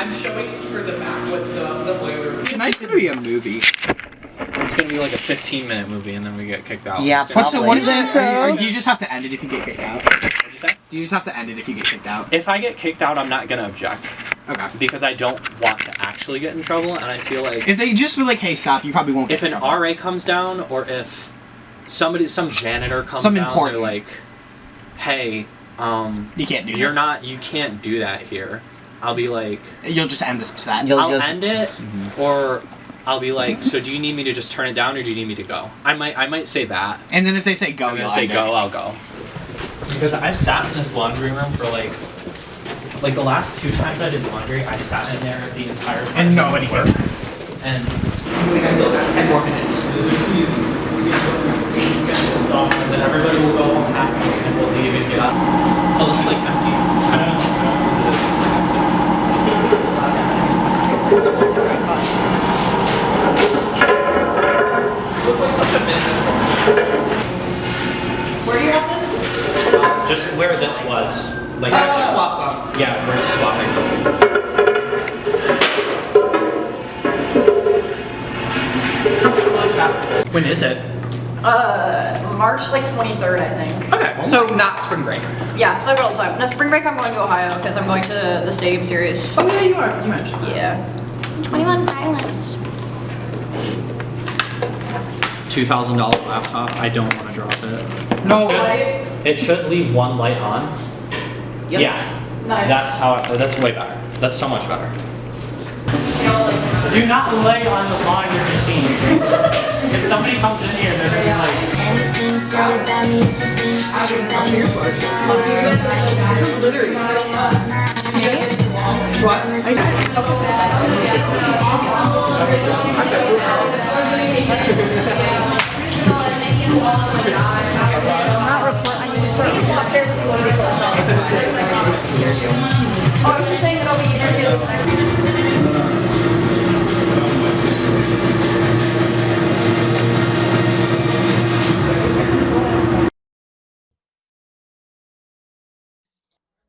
I'm showing for the back with the boiler. Tonight's gonna be a movie. It's gonna be like a 15-minute movie, and then we get kicked out. Yeah, what is it? So? Do you just have to end it if you get kicked out? What'd you say? Do you just have to end it if you get kicked out? If I get kicked out, I'm not gonna object. Okay. Because I don't want to actually get in trouble, and I feel like if they just were like, "Hey, stop," you probably won't. If an RA comes down, or if some janitor comes down, they're like, "Hey, you can't do. You can't do that here." I'll be like, "You'll just end this chat." I'll end it, or I'll be like, "So do you need me to just turn it down, or do you need me to go?" I might say that. And then if they say go, you'll say go, I'll go. Because I've sat in this laundry room for like the last 2 times I did laundry, I sat in there the entire time. And nobody worked. And we got 10 more minutes. Please finish this off, and then everybody will go home happy, and we'll leave and get up. Oh, it's like empty. I don't know. Look like such a business woman. Where do you have this? Just where this was. Like, just swap them. Yeah, we're just swapping. When is it? March like 23rd, I think. Okay, so not spring break. Yeah, so I got all the time. No, spring break I'm going to Ohio because I'm going to the Stadium Series. Oh yeah, you are. You mentioned. Yeah. 21 Violence. $2,000 laptop. I don't want to drop it. No. It should leave one light on. Yep. Yeah. Nice. That's way better. That's so much better. Do not lay on the laundry machine. If somebody comes in here, they're gonna be like. Everything said about me, it's just things said about me. It's just Literally. What? Not report. I need to start. Oh, I was just saying that I'll be interviewing next week.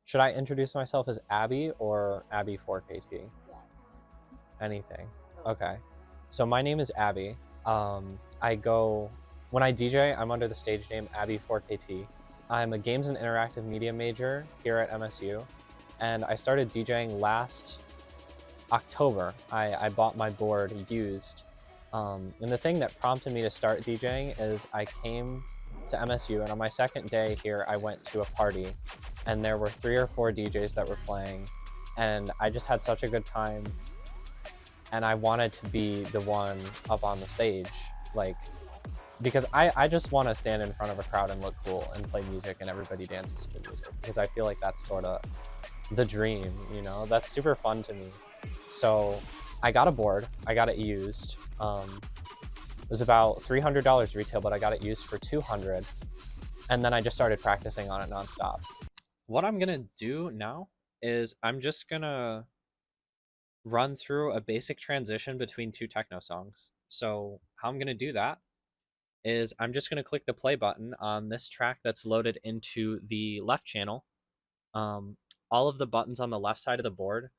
Should I introduce myself as Abby or Abby4KT? Yes. Anything. Okay. So my name is Abby. When I DJ, I'm under the stage name Abby4KT. I'm a games and interactive media major here at MSU, and I started DJing last October. I bought my board used, and the thing that prompted me to start DJing is I came to MSU, and on my second day here, I went to a party, and there were 3 or 4 DJs that were playing, and I just had such a good time, and I wanted to be the one up on the stage, because I just want to stand in front of a crowd and look cool and play music and everybody dances to the music, because I feel like that's sort of the dream, you know? That's super fun to me. So I got a board, I got it used. It was about $300 retail, but I got it used for $200, and then I just started practicing on it nonstop. What I'm gonna do now is I'm just gonna run through a basic transition between 2 techno songs. So how I'm gonna do that is I'm just gonna click the play button on this track that's loaded into the left channel. All of the buttons on the left side of the board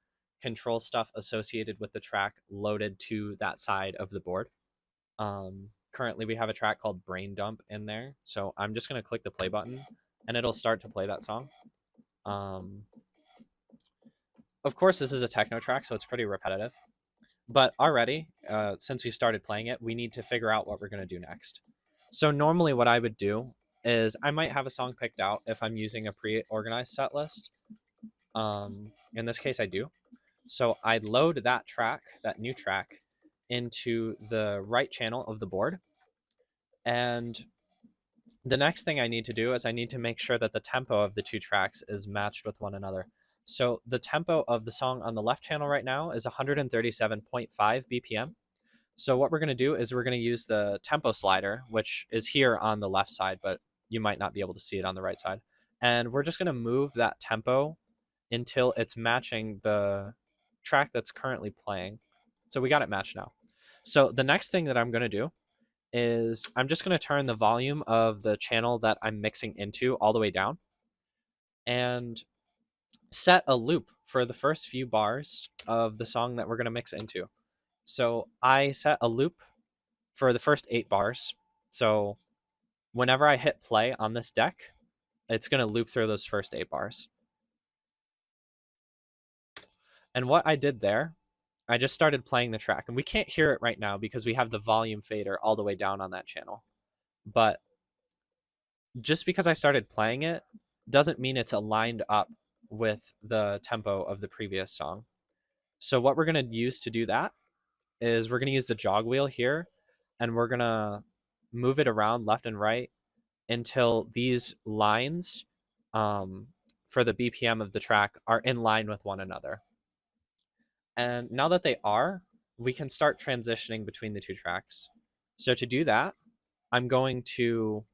control stuff associated with the track loaded to that side of the board. Currently we have a track called Brain Dump in there, so I'm just going to click the play button and it'll start to play that song. Of course this is a techno track, so it's pretty repetitive, but already since we started playing it, we need to figure out what we're going to do next. So normally what I would do is I might have a song picked out if I'm using a pre-organized set list. In this case I do. So I'd load that track, that new track, into the right channel of the board. And the next thing I need to do is I need to make sure that the tempo of the 2 tracks is matched with one another. So the tempo of the song on the left channel right now is 137.5 BPM. So what we're going to do is we're going to use the tempo slider, which is here on the left side, but you might not be able to see it on the right side. And we're just going to move that tempo until it's matching the track that's currently playing. So we got it matched now. So the next thing that I'm going to do is I'm just going to turn the volume of the channel that I'm mixing into all the way down. And set a loop for the first few bars of the song that we're going to mix into. So I set a loop for the first 8 bars. So whenever I hit play on this deck, it's going to loop through those first 8 bars. And what I did there, I just started playing the track. And we can't hear it right now because we have the volume fader all the way down on that channel. But just because I started playing it doesn't mean it's aligned up with the tempo of the previous song. So what we're going to use to do that is we're going to use the jog wheel here, and we're going to move it around left and right until these lines for the BPM of the track are in line with one another. And now that they are, we can start transitioning between the 2 tracks. So to do that, I'm going to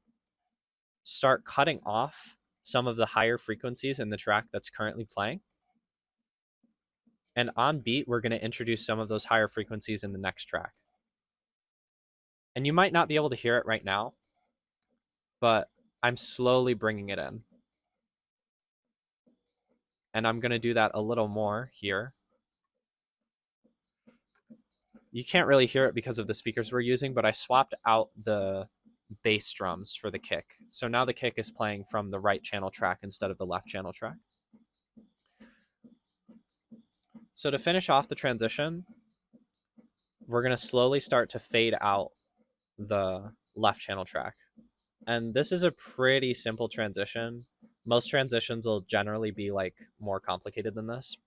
start cutting off some of the higher frequencies in the track that's currently playing. And on beat, we're going to introduce some of those higher frequencies in the next track. And you might not be able to hear it right now, but I'm slowly bringing it in. And I'm going to do that a little more here. You can't really hear it because of the speakers we're using, but I swapped out the bass drums for the kick. So now the kick is playing from the right channel track instead of the left channel track. So to finish off the transition, we're going to slowly start to fade out the left channel track. And this is a pretty simple transition. Most transitions will generally be like more complicated than this.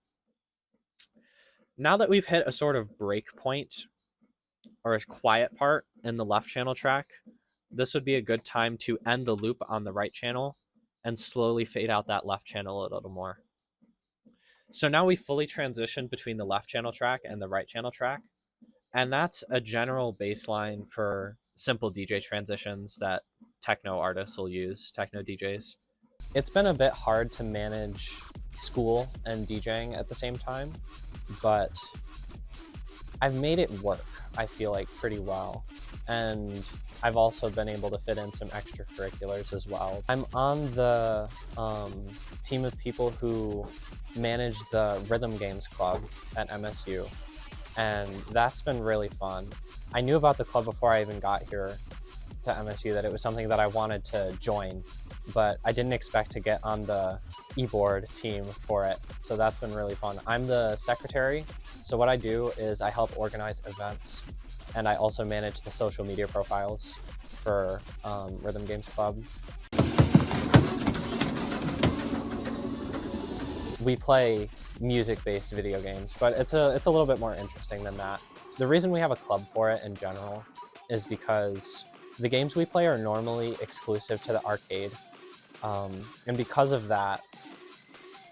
Now that we've hit a sort of break point or a quiet part in the left channel track, this would be a good time to end the loop on the right channel and slowly fade out that left channel a little more. So now we fully transitioned between the left channel track and the right channel track. And that's a general baseline for simple DJ transitions that techno artists will use, techno DJs. It's been a bit hard to manage school and DJing at the same time, but I've made it work, I feel like, pretty well. And I've also been able to fit in some extracurriculars as well. I'm on the team of people who manage the Rhythm Games Club at MSU, and that's been really fun. I knew about the club before I even got here to MSU, that it was something that I wanted to join, but I didn't expect to get on the e-board team for it. So that's been really fun. I'm the secretary. So what I do is I help organize events, and I also manage the social media profiles for Rhythm Games Club. We play music-based video games, but it's a little bit more interesting than that. The reason we have a club for it in general is because the games we play are normally exclusive to the arcade. And because of that,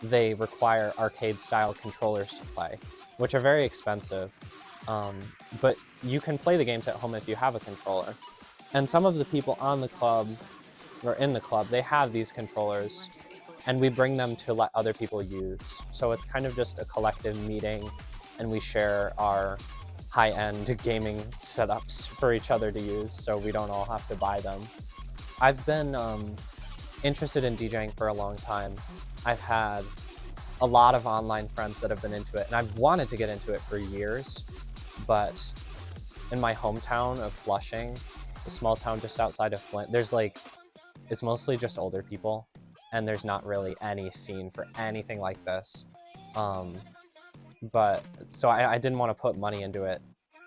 they require arcade-style controllers to play, which are very expensive. But you can play the games at home if you have a controller. And some of the people on the club, or in the club, they have these controllers, and we bring them to let other people use. So it's kind of just a collective meeting, and we share our high-end gaming setups for each other to use, so we don't all have to buy them. I've been interested in DJing for a long time. I've had a lot of online friends that have been into it, and I've wanted to get into it for years, but in my hometown of Flushing, a small town just outside of Flint, it's mostly just older people, and there's not really any scene for anything like this. But so I didn't want to put money into it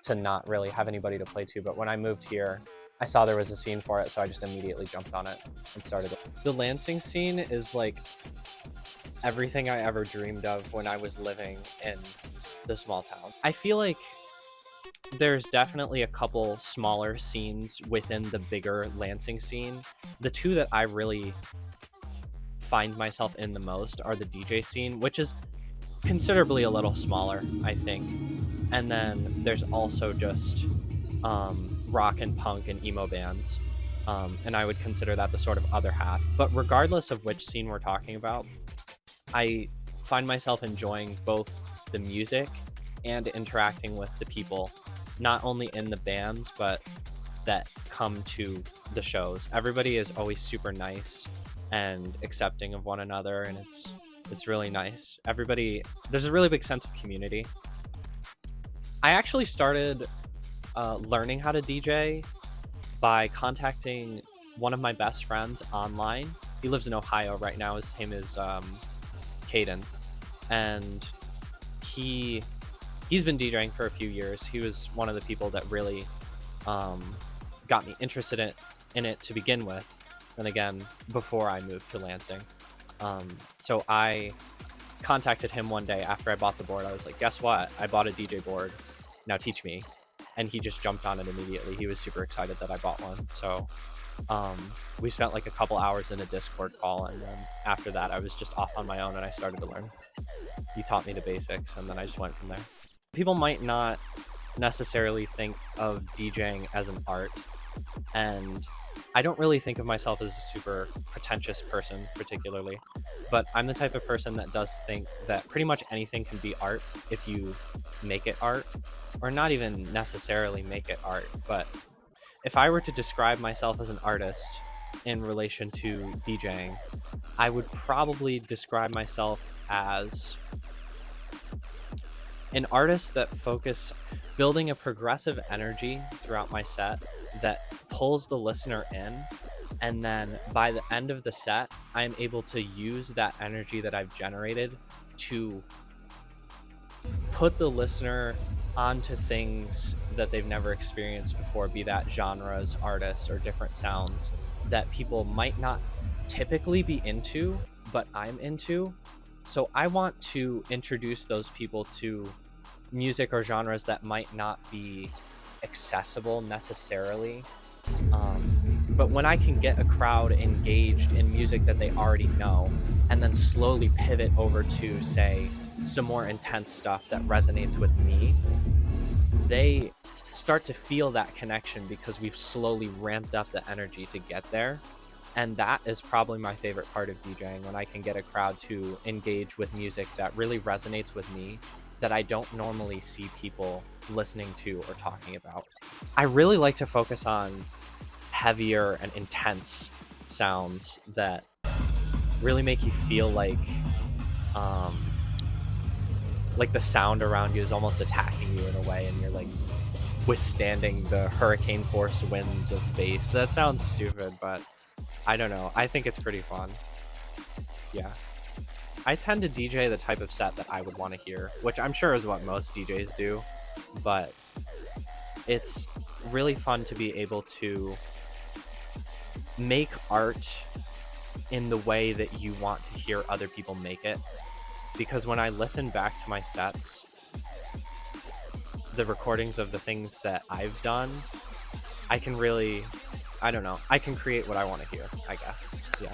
to not really have anybody to play to, but when I moved here, I saw there was a scene for it, so I just immediately jumped on it and started it. The Lansing scene is like everything I ever dreamed of when I was living in the small town. I feel like there's definitely a couple smaller scenes within the bigger Lansing scene. The two that I really find myself in the most are the DJ scene, which is considerably a little smaller, I think. And then there's also just rock and punk and emo bands. And I would consider that the sort of other half. But regardless of which scene we're talking about, I find myself enjoying both the music and interacting with the people, not only in the bands, but that come to the shows. Everybody is always super nice and accepting of one another, and It's really nice. Everybody, there's a really big sense of community. I actually started learning how to DJ by contacting one of my best friends online. He lives in Ohio right now. His name is Caden, and he's been DJing for a few years. He was one of the people that really got me interested in it to begin with, and again before I moved to Lansing. So I contacted him one day after I bought the board. I was like, guess what? I bought a DJ board. Now teach me. And he just jumped on it immediately. He was super excited that I bought one. So we spent like a couple hours in a Discord call, and then after that I was just off on my own and I started to learn. He taught me the basics, and then I just went from there. People might not necessarily think of DJing as an art, and I don't really think of myself as a super pretentious person particularly, but I'm the type of person that does think that pretty much anything can be art if you make it art, or not even necessarily make it art. But if I were to describe myself as an artist in relation to DJing, I would probably describe myself as an artist that building a progressive energy throughout my set that pulls the listener in, and then by the end of the set I'm able to use that energy that I've generated to put the listener onto things that they've never experienced before, be that genres, artists, or different sounds that people might not typically be into, but I'm into. So I want to introduce those people to music or genres that might not be accessible necessarily. But when I can get a crowd engaged in music that they already know, and then slowly pivot over to, say, some more intense stuff that resonates with me, they start to feel that connection because we've slowly ramped up the energy to get there. And that is probably my favorite part of DJing, when I can get a crowd to engage with music that really resonates with me, that I don't normally see people listening to or talking about. I really like to focus on heavier and intense sounds that really make you feel like the sound around you is almost attacking you in a way, and you're like withstanding the hurricane force winds of bass. That sounds stupid, but I don't know. I think it's pretty fun. Yeah. I tend to DJ the type of set that I would want to hear, which I'm sure is what most DJs do, but it's really fun to be able to make art in the way that you want to hear other people make it. Because when I listen back to my sets, the recordings of the things that I've done, I can really, I don't know, I can create what I want to hear, I guess. Yeah.